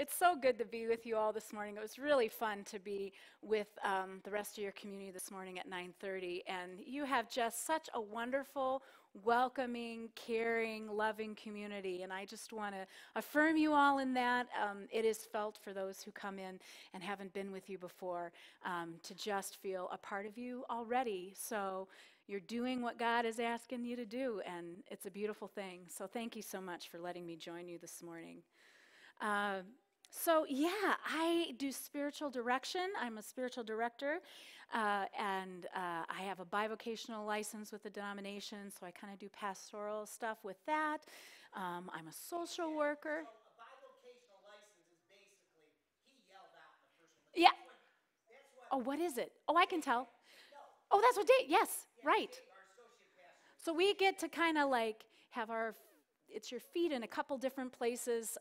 It's so good to be with you all this morning. It was really fun to be with the rest of your community this morning at 9:30, and you have just such a wonderful, welcoming, caring, loving community, and I just want to affirm you all in that. It is felt for those who come in and haven't been with you before to just feel a part of you already. So you're doing what God is asking you to do, and it's a beautiful thing. So thank you so much for letting me join you this morning. I do spiritual direction. I'm a spiritual director, and I have a bivocational license with the denomination, so I kind of do pastoral stuff with that. I'm a social worker. So a bivocational license is basically, he yelled out in the first one, but Yeah. that's what Oh, what is it? Oh, I can tell. no, Oh, that's what Dave. Yes, yeah, right. Dave, our associate pastor. So we get to kind of like have it's your feet in a couple different places.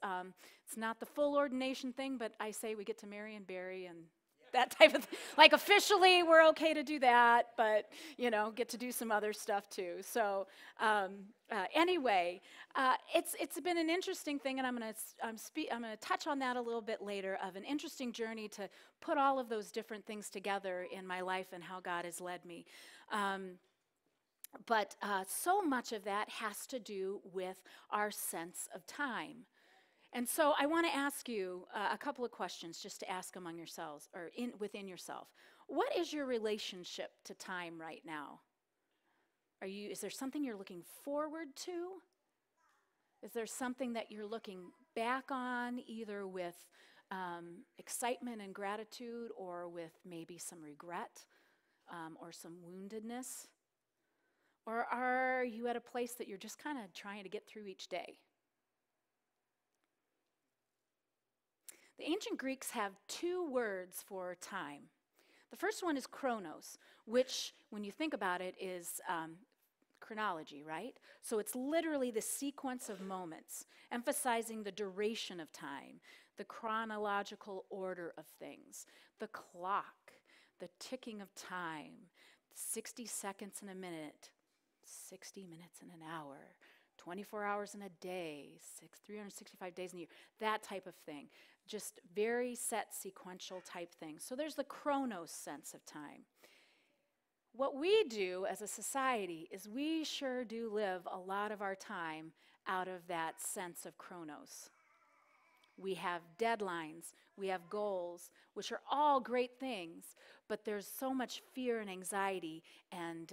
It's not the full ordination thing, but I say we get to marry and bury and that type of thing. Like officially, we're okay to do that, but get to do some other stuff too. So anyway, it's been an interesting thing, and I'm gonna touch on that a little bit later. Of an interesting journey to put all of those different things together in my life and how God has led me. But so much of that has to do with our sense of time. And so I want to ask you a couple of questions just to ask among yourselves or within yourself. What is your relationship to time right now? Is there something you're looking forward to? Is there something that you're looking back on, either with excitement and gratitude or with maybe some regret or some woundedness? Or are you at a place that you're just kind of trying to get through each day? The ancient Greeks have two words for time. The first one is chronos, which, when you think about it, is chronology, right? So it's literally the sequence of moments, emphasizing the duration of time, the chronological order of things, the clock, the ticking of time, 60 seconds in a minute, 60 minutes in an hour, 24 hours in a day, 365 days in a year, that type of thing. Just very set sequential type things. So there's the chronos sense of time. What we do as a society is we sure do live a lot of our time out of that sense of chronos. We have deadlines, we have goals, which are all great things, but there's so much fear and anxiety and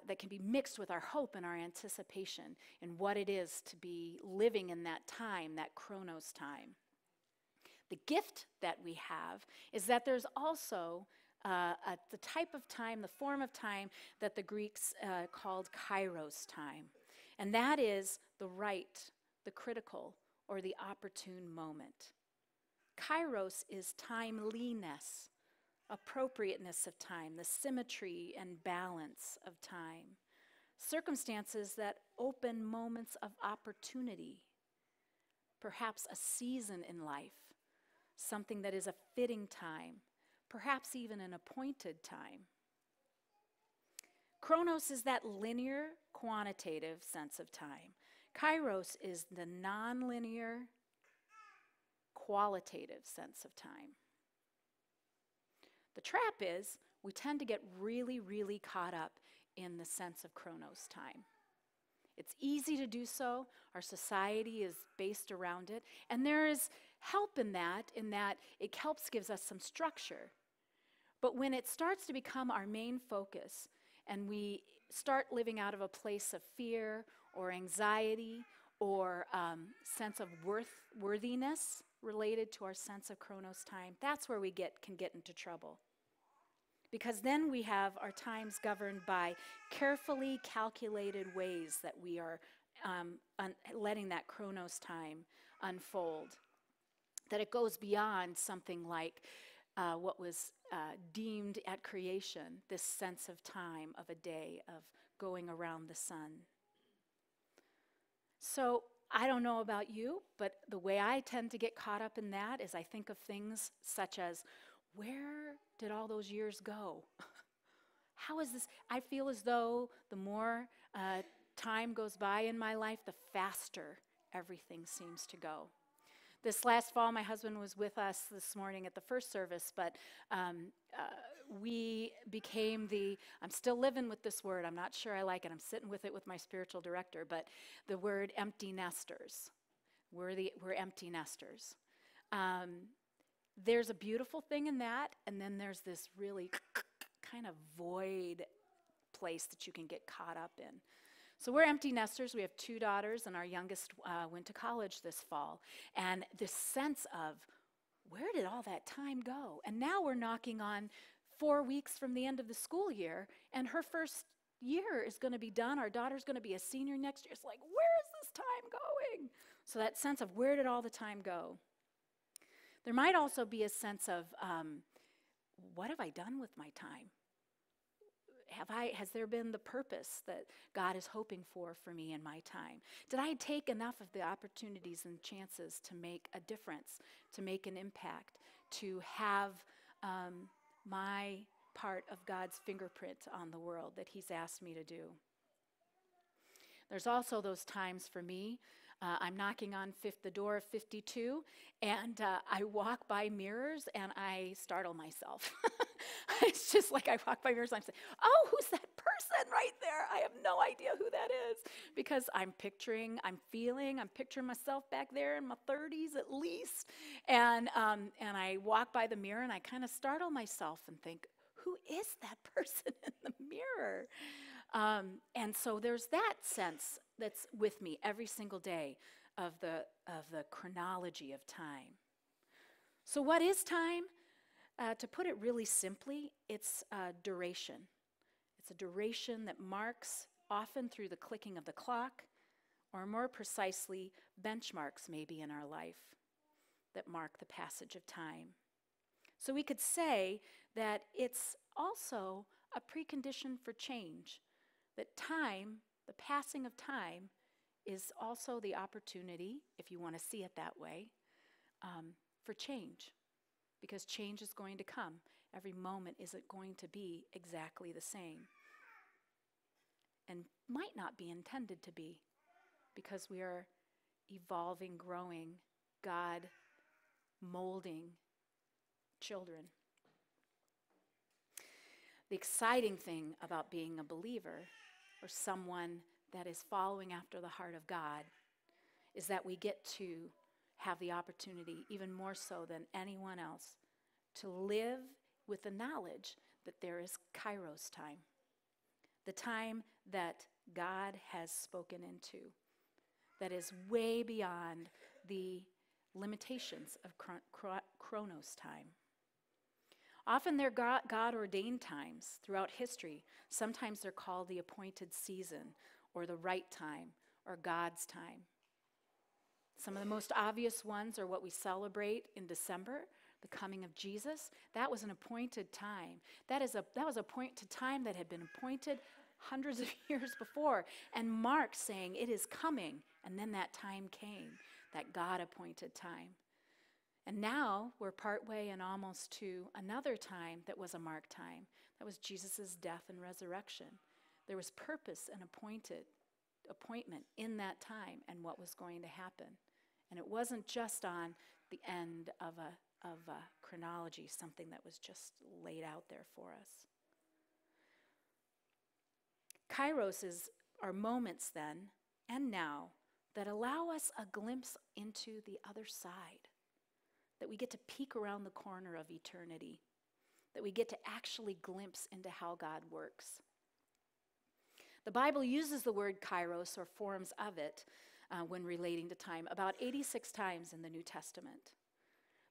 that can be mixed with our hope and our anticipation in what it is to be living in that time, that chronos time. The gift that we have is that there's also the type of time, the form of time that the Greeks called kairos time. And that is the right, the critical, or the opportune moment. Kairos is timeliness, appropriateness of time, the symmetry and balance of time, circumstances that open moments of opportunity, perhaps a season in life, something that is a fitting time, perhaps even an appointed time. Chronos is that linear, quantitative sense of time. Kairos is the nonlinear, qualitative sense of time. The trap is we tend to get really, really caught up in the sense of chronos time. It's easy to do so. Our society is based around it. And there is help in that it helps gives us some structure. But when it starts to become our main focus and we start living out of a place of fear or anxiety or sense of worthiness related to our sense of chronos time, that's where we can get into trouble. Because then we have our times governed by carefully calculated ways that we are letting that chronos time unfold. That it goes beyond something like what was deemed at creation, this sense of time of a day of going around the sun. So I don't know about you, but the way I tend to get caught up in that is I think of things such as, where did all those years go? How is this? I feel as though the more time goes by in my life, the faster everything seems to go. This last fall, my husband was with us this morning at the first service, but we became I'm still living with this word. I'm not sure I like it. I'm sitting with it with my spiritual director, but the word empty nesters. We're empty nesters. There's a beautiful thing in that, and then there's this really kind of void place that you can get caught up in. So we're empty nesters. We have 2 daughters, and our youngest went to college this fall. And this sense of, where did all that time go? And now we're knocking on 4 weeks from the end of the school year, and her first year is going to be done. Our daughter's going to be a senior next year. It's like, where is this time going? So that sense of, where did all the time go? There might also be a sense of, what have I done with my time? Has there been the purpose that God is hoping for me in my time? Did I take enough of the opportunities and chances to make a difference, to make an impact, to have my part of God's fingerprint on the world that He's asked me to do? There's also those times for me. I'm knocking on the door of 52, and I walk by mirrors and I startle myself. It's just like I walk by mirrors and I'm saying, oh, who's that person right there? I have no idea who that is, because I'm picturing myself back there in my 30s at least. And I walk by the mirror and I kind of startle myself and think, who is that person in the mirror? And so there's that sense that's with me every single day of the chronology of time. So what is time? To put it really simply, it's duration. It's a duration that marks, often through the clicking of the clock, or more precisely, benchmarks maybe in our life that mark the passage of time. So we could say that it's also a precondition for change. That time, the passing of time, is also the opportunity, if you want to see it that way, for change. Because change is going to come. Every moment isn't going to be exactly the same. And might not be intended to be, because we are evolving, growing, God molding children. The exciting thing about being a believer, or someone that is following after the heart of God, is that we get to have the opportunity, even more so than anyone else, to live with the knowledge that there is Kairos time, the time that God has spoken into, that is way beyond the limitations of Chronos time. Often they're God-ordained times throughout history. Sometimes they're called the appointed season, or the right time, or God's time. Some of the most obvious ones are what we celebrate in December, the coming of Jesus. That was an appointed time. That was a appointed time that had been appointed hundreds of years before. And Mark saying, it is coming. And then that time came, that God-appointed time. And now we're partway and almost to another time that was a marked time. That was Jesus' death and resurrection. There was purpose and appointment in that time and what was going to happen. And it wasn't just on the end of a chronology, something that was just laid out there for us. Kairos are moments then and now that allow us a glimpse into the other side, that we get to peek around the corner of eternity, that we get to actually glimpse into how God works. The Bible uses the word kairos, or forms of it, when relating to time, about 86 times in the New Testament.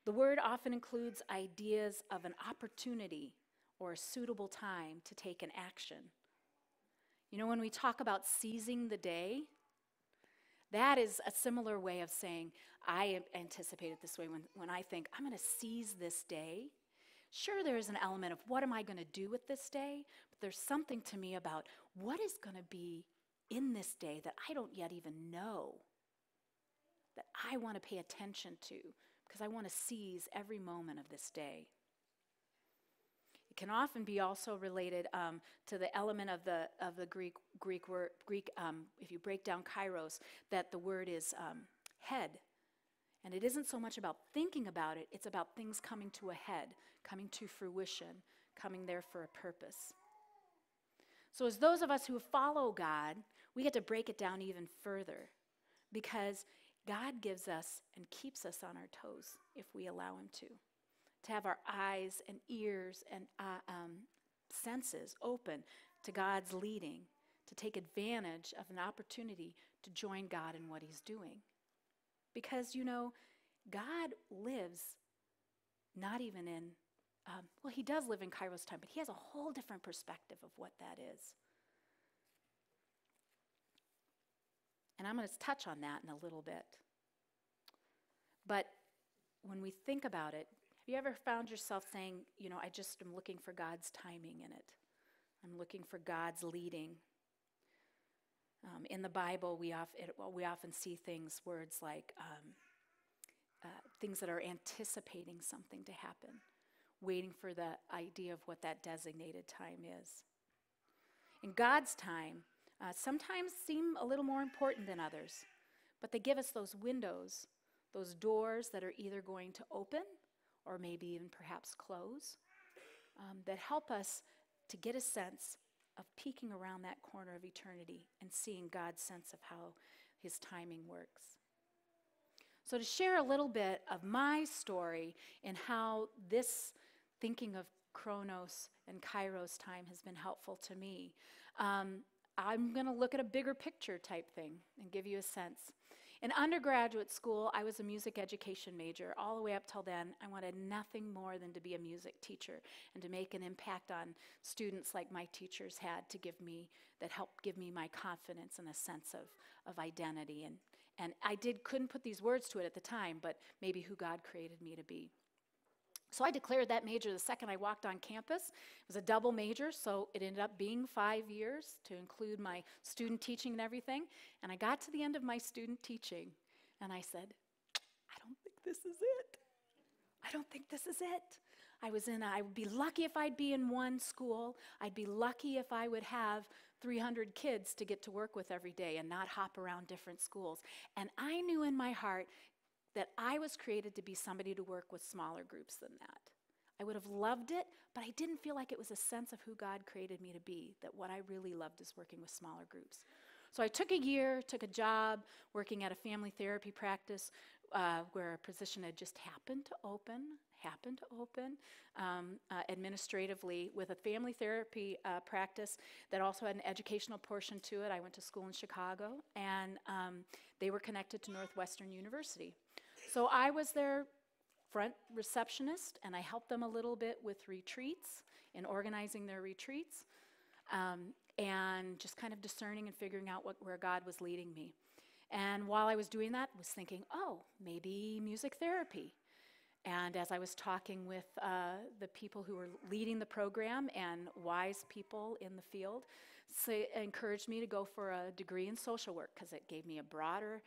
The word often includes ideas of an opportunity or a suitable time to take an action. You know, when we talk about seizing the day, that is a similar way of saying, I anticipate it this way when I think, I'm going to seize this day. Sure, there is an element of what am I going to do with this day, but there's something to me about what is going to be in this day that I don't yet even know, that I want to pay attention to, because I want to seize every moment of this day. It can often be also related to the element of the Greek word, if you break down kairos, that the word is head. And it isn't so much about thinking about it, it's about things coming to a head, coming to fruition, coming there for a purpose. So as those of us who follow God, we get to break it down even further, because God gives us and keeps us on our toes if we allow him to have our eyes and ears and senses open to God's leading, to take advantage of an opportunity to join God in what he's doing. Because, God lives not even in, he does live in Kairos time, but he has a whole different perspective of what that is. And I'm going to touch on that in a little bit. But when we think about it, have you ever found yourself saying, I just am looking for God's timing in it? I'm looking for God's leading. In the Bible, we often see words like things that are anticipating something to happen, waiting for the idea of what that designated time is. In God's time, sometimes seem a little more important than others, but they give us those windows, those doors that are either going to open or maybe even perhaps close, that help us to get a sense of peeking around that corner of eternity and seeing God's sense of how his timing works. So to share a little bit of my story and how this thinking of Chronos and Kairos time has been helpful to me, I'm going to look at a bigger picture type thing and give you a sense. In undergraduate school, I was a music education major. All the way up till then, I wanted nothing more than to be a music teacher and to make an impact on students like my teachers had that helped give me my confidence and a sense of identity. And I couldn't put these words to it at the time, but maybe who God created me to be. So I declared that major the second I walked on campus. It was a double major, so it ended up being 5 years to include my student teaching and everything. And I got to the end of my student teaching, and I said, I don't think this is it. I don't think this is it. I would be lucky if I'd be in one school. I'd be lucky if I would have 300 kids to get to work with every day and not hop around different schools. And I knew in my heart that I was created to be somebody to work with smaller groups than that. I would have loved it, but I didn't feel like it was a sense of who God created me to be, that what I really loved is working with smaller groups. So I took a job working at a family therapy practice where a position had just happened to open administratively with a family therapy practice that also had an educational portion to it. I went to school in Chicago, and they were connected to Northwestern University. So I was their front receptionist, and I helped them a little bit with retreats and organizing their retreats, and just kind of discerning and figuring out where God was leading me. And while I was doing that, I was thinking, maybe music therapy. And as I was talking with the people who were leading the program and wise people in the field, encouraged me to go for a degree in social work because it gave me a broader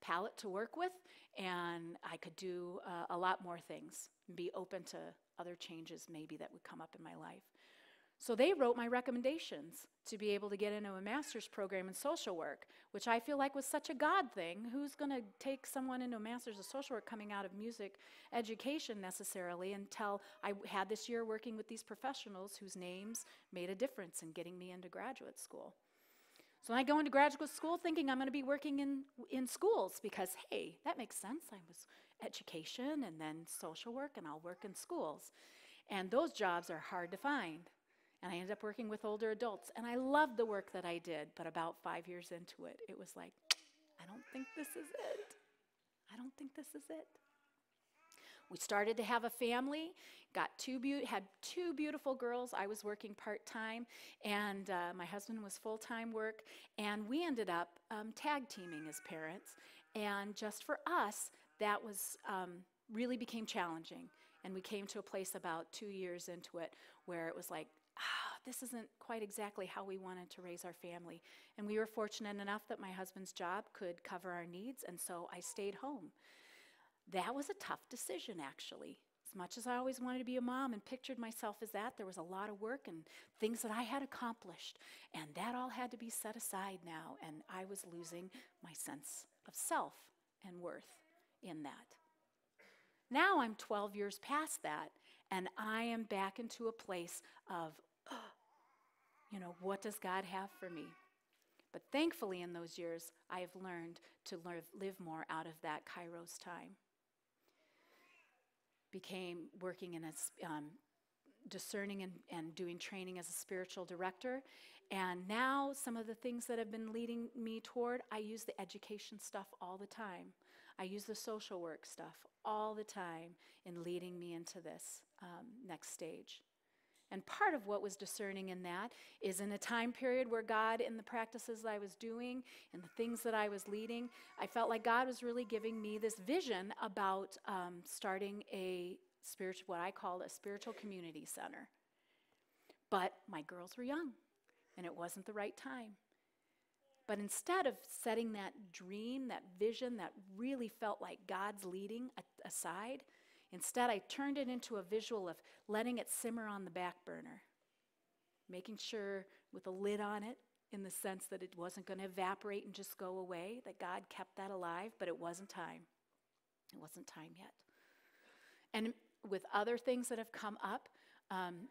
palette to work with, and I could do a lot more things and be open to other changes maybe that would come up in my life. So they wrote my recommendations to be able to get into a master's program in social work, which I feel like was such a God thing. Who's going to take someone into a master's of social work coming out of music education necessarily, until I had this year working with these professionals whose names made a difference in getting me into graduate school. So I go into graduate school thinking I'm going to be working in schools because, hey, that makes sense. I was education and then social work, and I'll work in schools. And those jobs are hard to find. And I ended up working with older adults, and I loved the work that I did, but about 5 years into it, it was like, I don't think this is it. I don't think this is it. We started to have a family, had two beautiful girls. I was working part-time, and my husband was full-time work, and we ended up tag teaming as parents. And just for us, that was really became challenging. And we came to a place about 2 years into it where it was like, this isn't quite exactly how we wanted to raise our family. And we were fortunate enough that my husband's job could cover our needs, and so I stayed home. That was a tough decision, actually. As much as I always wanted to be a mom and pictured myself as that, there was a lot of work and things that I had accomplished, and that all had to be set aside now, and I was losing my sense of self and worth in that. Now I'm 12 years past that, and I am back into a place of, what does God have for me? But thankfully in those years, I have learned to live more out of that Kairos time. Became working in discerning and doing training as a spiritual director. And now some of the things that have been leading me toward, I use the education stuff all the time. I use the social work stuff all the time in leading me into this next stage. And part of what was discerning in that is in a time period where God, in the practices I was doing and the things that I was leading, I felt like God was really giving me this vision about starting what I called a spiritual community center. But my girls were young, and it wasn't the right time. But instead of setting that dream, that vision that really felt like God's leading aside, instead I turned it into a visual of letting it simmer on the back burner, making sure with a lid on it in the sense that it wasn't going to evaporate and just go away, that God kept that alive, but it wasn't time. It wasn't time yet. And with other things that have come up,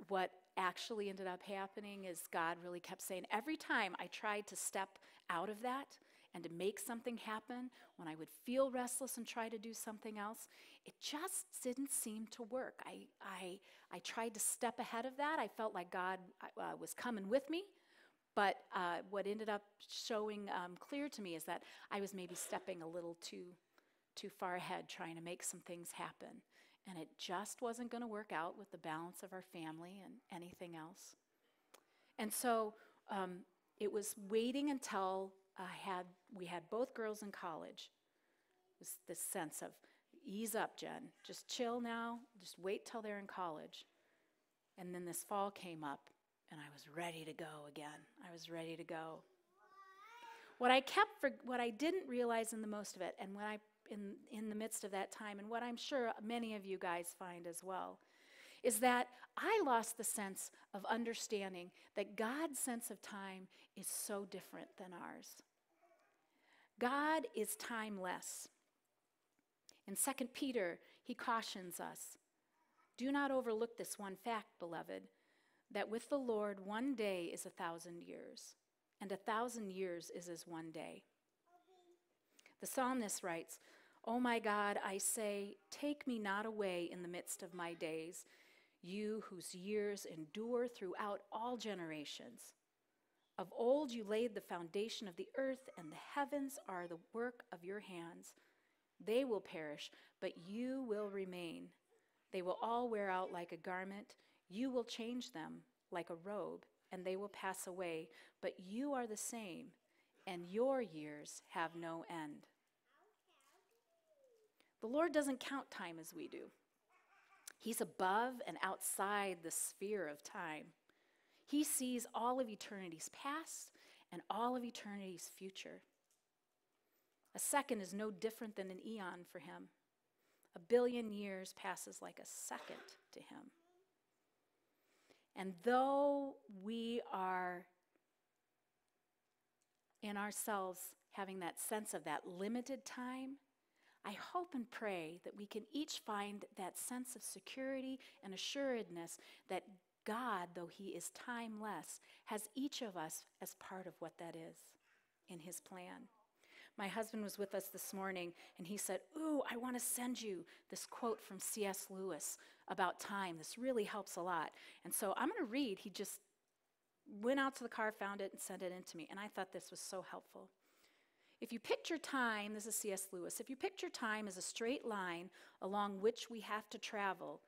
what actually ended up happening is God really kept saying, every time I tried to step out of that and to make something happen, when I would feel restless and try to do something else, it just didn't seem to work. I tried to step ahead of that. I felt like God was coming with me, but what ended up showing clear to me is that I was maybe stepping a little too far ahead, trying to make some things happen. And it just wasn't going to work out with the balance of our family and anything else. And so it was waiting until we had both girls in college. It was this sense of, ease up, Jen. Just chill now. Just wait till they're in college. And then this fall came up, and I was ready to go again. I was ready to go. What I didn't realize in the most of it, and when in the midst of that time, and what I'm sure many of you guys find as well, is that I lost the sense of understanding that God's sense of time is so different than ours. God is timeless. In 2 Peter, he cautions us, do not overlook this one fact, beloved, that with the Lord 1 day is 1,000 years, and 1,000 years is as 1 day. The psalmist writes, O my God, I say, take me not away in the midst of my days, you whose years endure throughout all generations. Of old you laid the foundation of the earth, and the heavens are the work of your hands. They will perish, but you will remain. They will all wear out like a garment. You will change them like a robe, and they will pass away. But you are the same, and your years have no end. The Lord doesn't count time as we do. He's above and outside the sphere of time. He sees all of eternity's past and all of eternity's future. A second is no different than an eon for him. 1 billion years passes like a second to him. And though we are in ourselves having that sense of that limited time, I hope and pray that we can each find that sense of security and assuredness that God, though he is timeless, has each of us as part of what that is in his plan. My husband was with us this morning, and he said, ooh, I want to send you this quote from C.S. Lewis about time. This really helps a lot. And so I'm going to read. He just went out to the car, found it, and sent it in to me. And I thought this was so helpful. If you picture time, this is C.S. Lewis, if you picture time as a straight line along which we have to travel,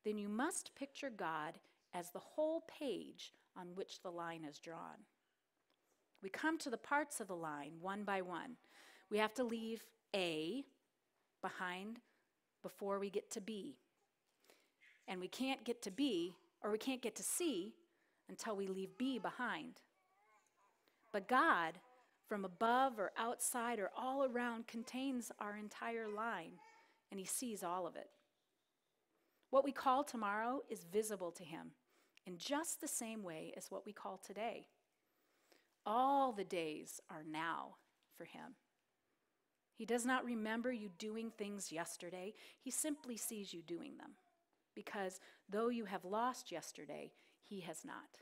then you must picture God as the whole page on which the line is drawn. We come to the parts of the line one by one. We have to leave A behind before we get to B. And we can't get to B, or we can't get to C until we leave B behind. But God, from above or outside or all around, contains our entire line, and he sees all of it. What we call tomorrow is visible to him in just the same way as what we call today. All the days are now for him. He does not remember you doing things yesterday. He simply sees you doing them. Because though you have lost yesterday, he has not.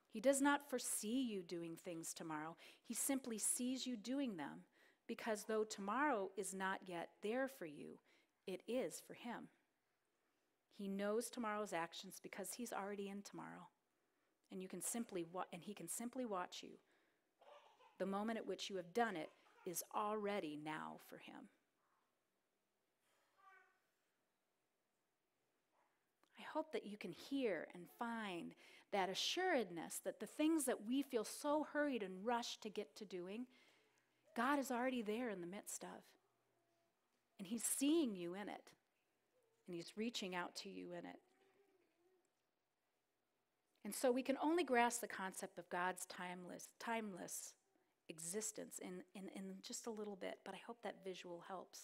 He does not foresee you doing things tomorrow. He simply sees you doing them. Because though tomorrow is not yet there for you, it is for him. He knows tomorrow's actions because he's already in tomorrow. And he can simply watch you. The moment at which you have done it is already now for him. I hope that you can hear and find that assuredness that the things that we feel so hurried and rushed to get to doing, God is already there in the midst of. And he's seeing you in it. And he's reaching out to you in it. And so we can only grasp the concept of God's timeless existence in just a little bit, but I hope that visual helps.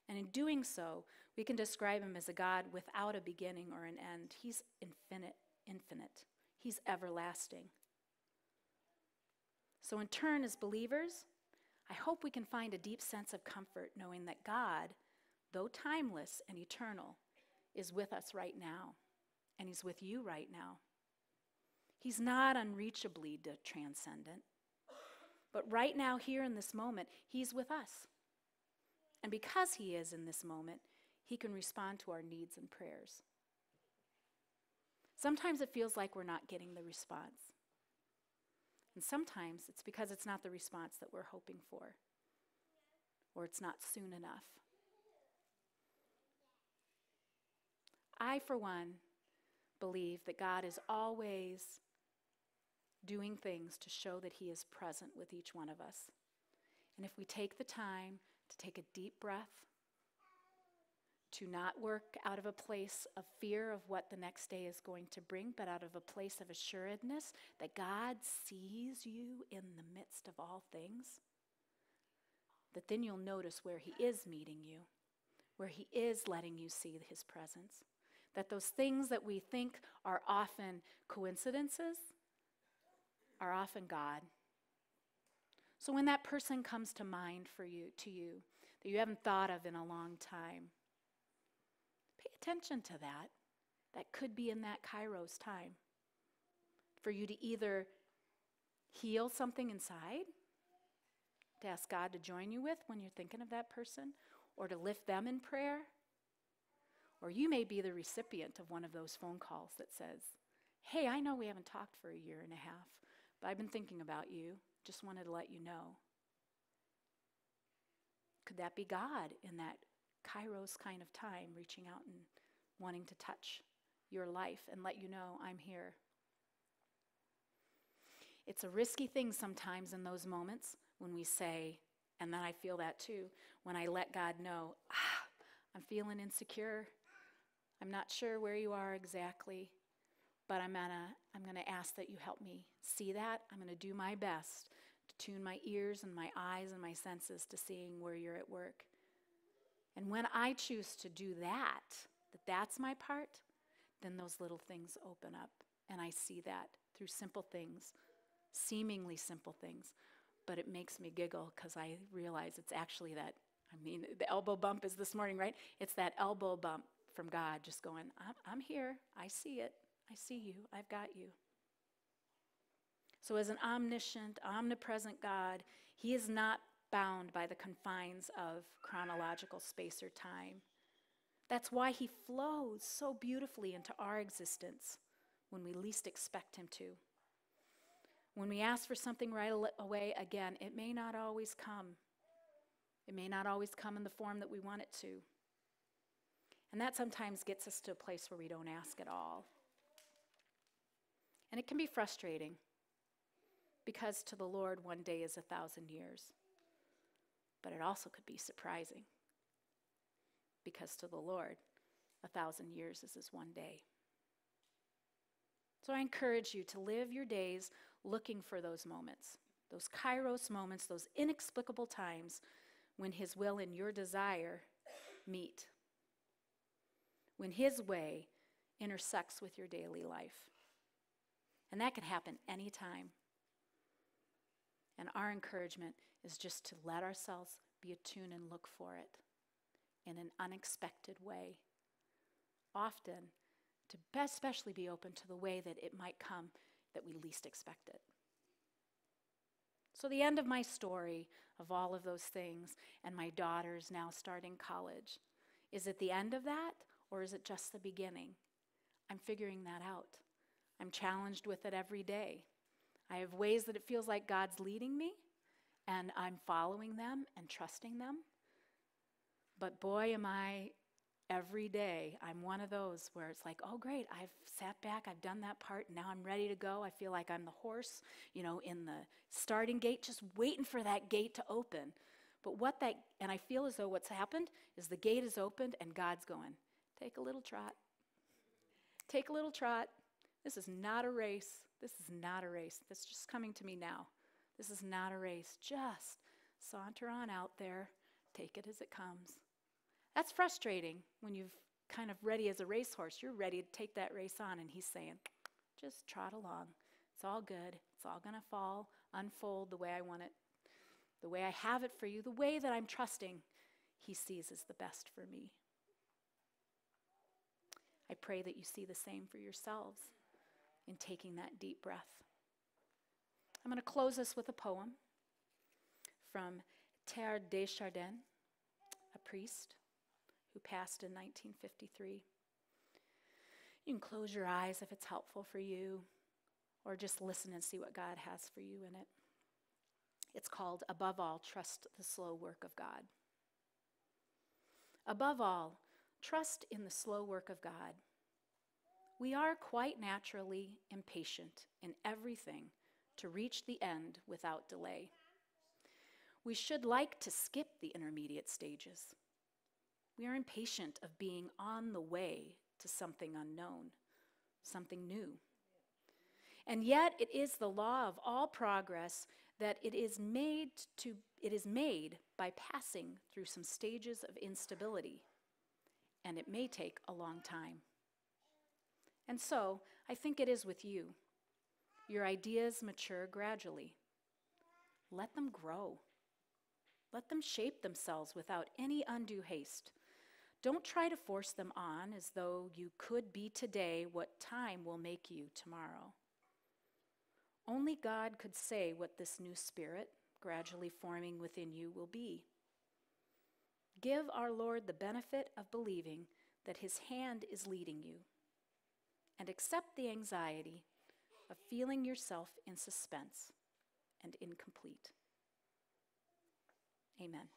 And in doing so, we can describe him as a God without a beginning or an end. He's infinite. He's everlasting. So in turn, as believers, I hope we can find a deep sense of comfort knowing that God, though timeless and eternal, is with us right now, and he's with you right now. He's not unreachably transcendent, but right now, here in this moment, he's with us. And because he is in this moment, he can respond to our needs and prayers. Sometimes it feels like we're not getting the response. And sometimes it's because it's not the response that we're hoping for, or it's not soon enough. I, for one, believe that God is always doing things to show that he is present with each one of us. And if we take the time to take a deep breath, to not work out of a place of fear of what the next day is going to bring, but out of a place of assuredness that God sees you in the midst of all things, that then you'll notice where he is meeting you, where he is letting you see his presence, that those things that we think are often coincidences are often God. So when that person comes to mind to you, that you haven't thought of in a long time, pay attention to that. That could be in that Kairos time. For you to either heal something inside, to ask God to join you with when you're thinking of that person, or to lift them in prayer. Or you may be the recipient of one of those phone calls that says, hey, I know we haven't talked for a year and a half, but I've been thinking about you. Just wanted to let you know. Could that be God in that Kairos kind of time, reaching out and wanting to touch your life and let you know I'm here? It's a risky thing sometimes in those moments when we say, and then I feel that too, when I let God know, I'm feeling insecure. I'm not sure where you are exactly, but I'm gonna ask that you help me see that. I'm gonna do my best to tune my ears and my eyes and my senses to seeing where you're at work. And when I choose to do that's my part, then those little things open up. And I see that through simple things, seemingly simple things. But it makes me giggle because I realize it's actually that, the elbow bump is this morning, right? It's that elbow bump from God just going, I'm here. I see it. I see you. I've got you. So as an omniscient, omnipresent God, he is not bound by the confines of chronological space or time. That's why he flows so beautifully into our existence when we least expect him to. When we ask for something right away, again, it may not always come. It may not always come in the form that we want it to. And that sometimes gets us to a place where we don't ask at all. And it can be frustrating because to the Lord, one day is 1,000 years. But it also could be surprising because to the Lord, 1,000 years is as one day. So I encourage you to live your days looking for those moments, those Kairos moments, those inexplicable times when his will and your desire meet, when his way intersects with your daily life. And that can happen anytime. And our encouragement is just to let ourselves be attuned and look for it in an unexpected way. Often, to especially be open to the way that it might come that we least expect it. So the end of my story of all of those things and my daughters now starting college, is it the end of that or is it just the beginning? I'm figuring that out. I'm challenged with it every day. I have ways that it feels like God's leading me and I'm following them and trusting them. But boy, am I, every day, I'm one of those where it's like, oh great, I've sat back, I've done that part, now I'm ready to go. I feel like I'm the horse, in the starting gate, just waiting for that gate to open. But and I feel as though what's happened is the gate is opened and God's going, take a little trot. Take a little trot. This is not a race. This is not a race. That's just coming to me now. This is not a race. Just saunter on out there. Take it as it comes. That's frustrating when you've kind of ready as a racehorse. You're ready to take that race on, and he's saying, just trot along. It's all good. It's all going to unfold the way I want it, the way I have it for you, the way that I'm trusting he sees is the best for me. I pray that you see the same for yourselves in taking that deep breath. I'm going to close this with a poem from Teilhard de Chardin, a priest who passed in 1953. You can close your eyes if it's helpful for you, or just listen and see what God has for you in it. It's called, Above All, Trust the Slow Work of God. Above all, trust in the slow work of God. We are quite naturally impatient in everything to reach the end without delay. We should like to skip the intermediate stages. We are impatient of being on the way to something unknown, something new. And yet it is the law of all progress that it is made by passing through some stages of instability, and it may take a long time. And so, I think it is with you. Your ideas mature gradually. Let them grow. Let them shape themselves without any undue haste. Don't try to force them on as though you could be today what time will make you tomorrow. Only God could say what this new spirit, gradually forming within you, will be. Give our Lord the benefit of believing that his hand is leading you, and accept the anxiety of feeling yourself in suspense and incomplete. Amen.